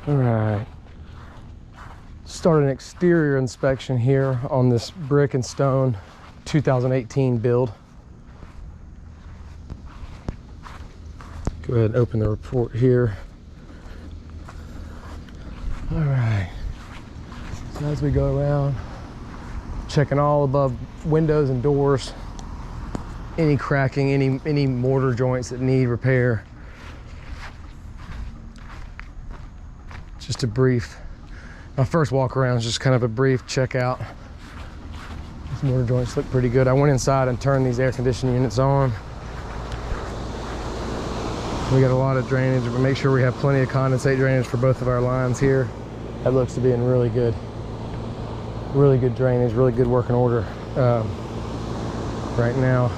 All right. Start an exterior inspection here on this brick and stone 2018 build. Go ahead and open the report here. All right. So as we go around, checking all above windows and doors, any cracking, any mortar joints that need repair. Just a brief, my first walk around is just kind of a brief check out. These mortar joints look pretty good. I went inside and turned these air conditioning units on. We got a lot of drainage, but make sure we have plenty of condensate drainage for both of our lines here. That looks to be in really good drainage, really good working order right now.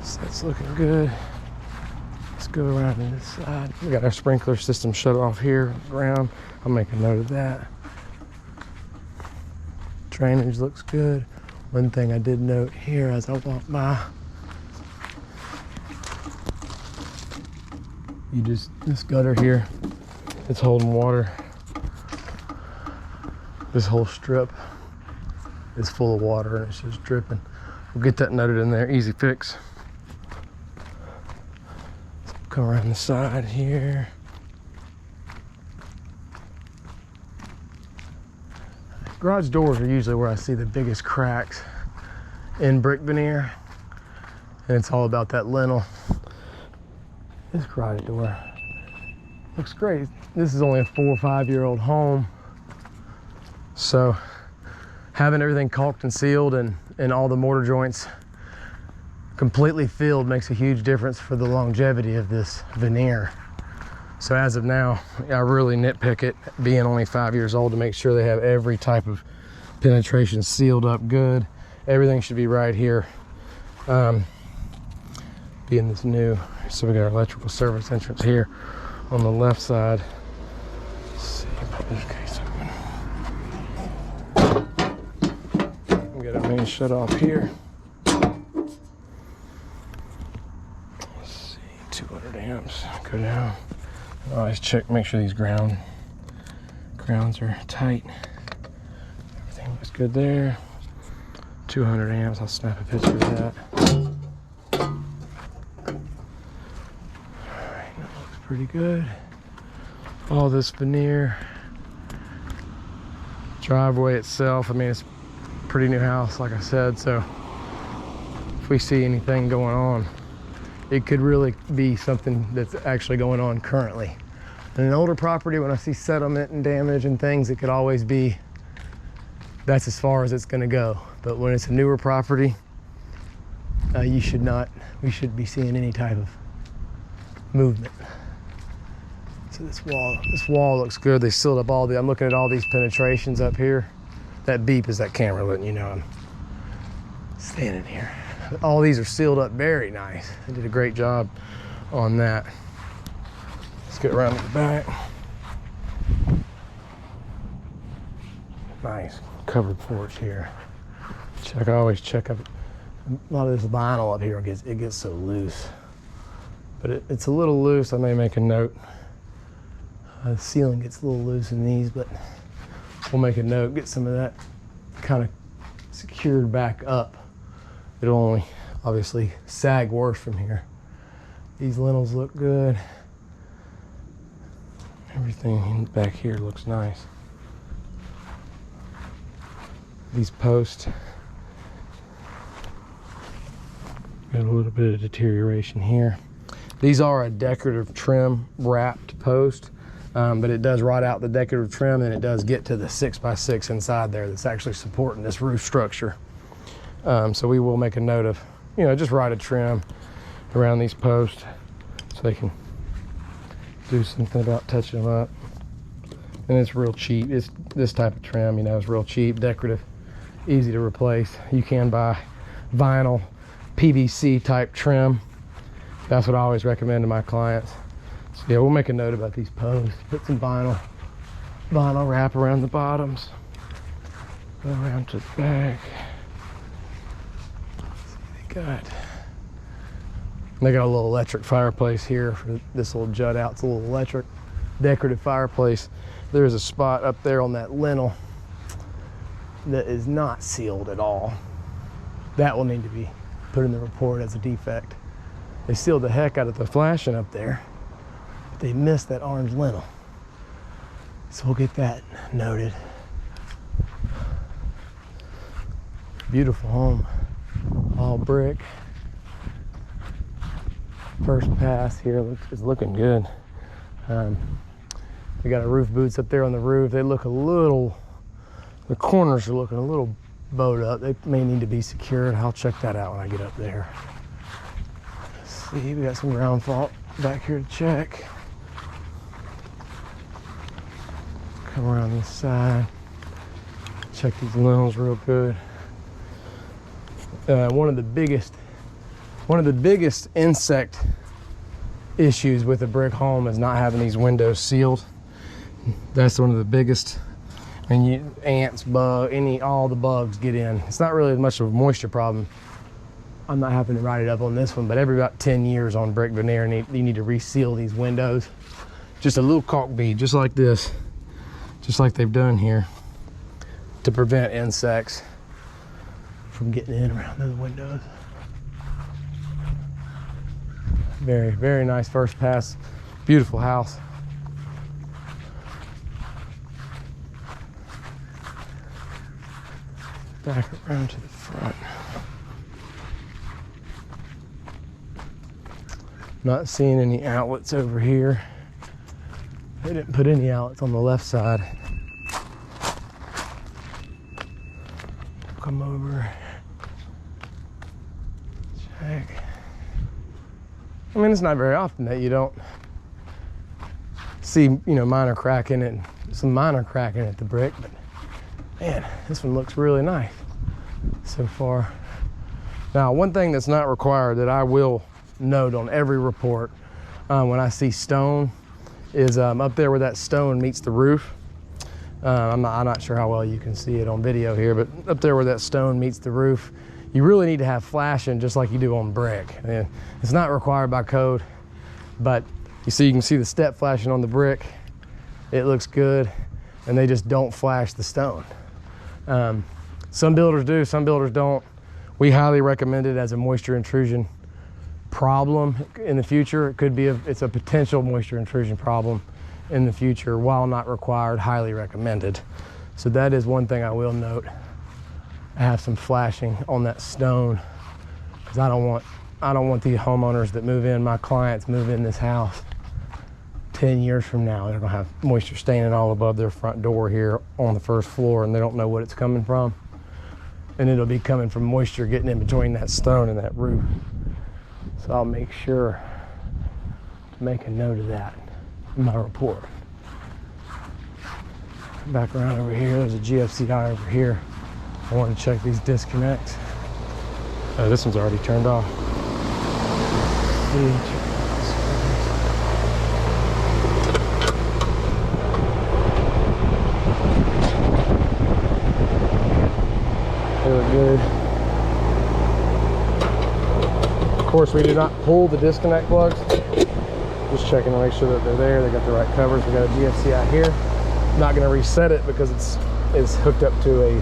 So that's looking good. Let's go around to this side. We got our sprinkler system shut off here around. I'll make a note of that. Drainage looks good. One thing I did note here as I walk by, this gutter here, it's holding water. This whole strip is full of water and it's just dripping. We'll get that noted in there, easy fix. Come around the side here. Garage doors are usually where I see the biggest cracks in brick veneer, and it's all about that lintel. This garage door looks great. This is only a 4 or 5 year old home, so having everything caulked and sealed and all the mortar joints completely filled makes a huge difference for the longevity of this veneer. So as of now, I really nitpick it, being only 5 years old, to make sure they have every type of penetration sealed up good. Everything should be right here. Being this new, so we got our electrical service entrance here on the left side. Let's see, put this case open. We got our main shut off here. Let's see, 200 amps. Go down. Always check, make sure these grounds are tight. Everything looks good there. 200 amps. I'll snap a picture of that. Pretty good. All this veneer. Driveway itself, I mean, it's a pretty new house, like I said, so if we see anything going on, it could really be something that's actually going on currently. In an older property, when I see settlement and damage and things, it could always be, that's as far as it's gonna go. But when it's a newer property, we shouldn't be seeing any type of movement. So this wall looks good. They sealed up I'm looking at all these penetrations up here. That beep is that camera letting you know I'm standing here. All these are sealed up very nice. They did a great job on that. Let's get around to the back. Nice covered porch here. I always check up. A lot of this vinyl up here, it gets so loose. But it's a little loose. I may make a note. The ceiling gets a little loose in these, but we'll make a note, get some of that kind of secured back up. It'll only obviously sag worse from here. These lintels look good. Everything back here looks nice. These posts, got a little bit of deterioration here. These are a decorative trim wrapped post. But it does rot out the decorative trim, and it does get to the 6x6 inside there that's actually supporting this roof structure. So we will make a note of, just rotted trim around these posts so they can do something about touching them up. And it's real cheap. It's this type of trim, is real cheap, decorative, easy to replace. You can buy vinyl PVC type trim. That's what I always recommend to my clients. So yeah, we'll make a note about these posts. Put some vinyl wrap around the bottoms. Go around to the back. Let's see, they got a little electric fireplace here for this little jut out. It's a little electric. decorative fireplace, there's a spot up there on that lintel that is not sealed at all. That will need to be put in the report as a defect. They sealed the heck out of the flashing up there, but they missed that orange lintel. So we'll get that noted. Beautiful home, all brick. First pass here is looking good. We got our roof boots up there on the roof. They look a little, the corners are looking a little bowed up. They may need to be secured. I'll check that out when I get up there. Let's see, we got some ground fault back here to check. Come around this side. Check these lintels real good. One of the biggest insect issues with a brick home is not having these windows sealed. That's one of the biggest. And ants, all the bugs get in. It's not really as much of a moisture problem. I'm not having to write it up on this one, but every about 10 years on brick veneer, you need to reseal these windows. Just a little caulk bead, just like this, just like they've done here, to prevent insects from getting in around those windows. Very, very nice first pass. Beautiful house. Back around to the front. Not seeing any outlets over here. They didn't put any outlets on the left side. Come over. Check. I mean, it's not very often that you don't see, minor cracking and some minor cracking at the brick, but man, this one looks really nice so far. Now, one thing that's not required that I will note on every report when I see stone is up there where that stone meets the roof. I'm not sure how well you can see it on video here, but up there where that stone meets the roof, you really need to have flashing just like you do on brick. And it's not required by code, but you can see the step flashing on the brick. It looks good, and they just don't flash the stone. Some builders do, some builders don't. We highly recommend it as a moisture intrusion problem in the future. It could be it's a potential moisture intrusion problem in the future. While not required, highly recommended. So that is one thing I will note. I have some flashing on that stone because I don't want the homeowners that move in, my clients move in this house 10 years from now, they're gonna have moisture staining all above their front door here on the first floor, and they don't know what it's coming from. And it'll be coming from moisture getting in between that stone and that roof. So I'll make sure to make a note of that in my report. Back around over here, there's a GFCI over here. I want to check these disconnects. This one's already turned off. They look good. Of course, we did not pull the disconnect plugs. Just checking to make sure that they're there. They got the right covers. We got a GFCI here. I'm not going to reset it because it's hooked up to a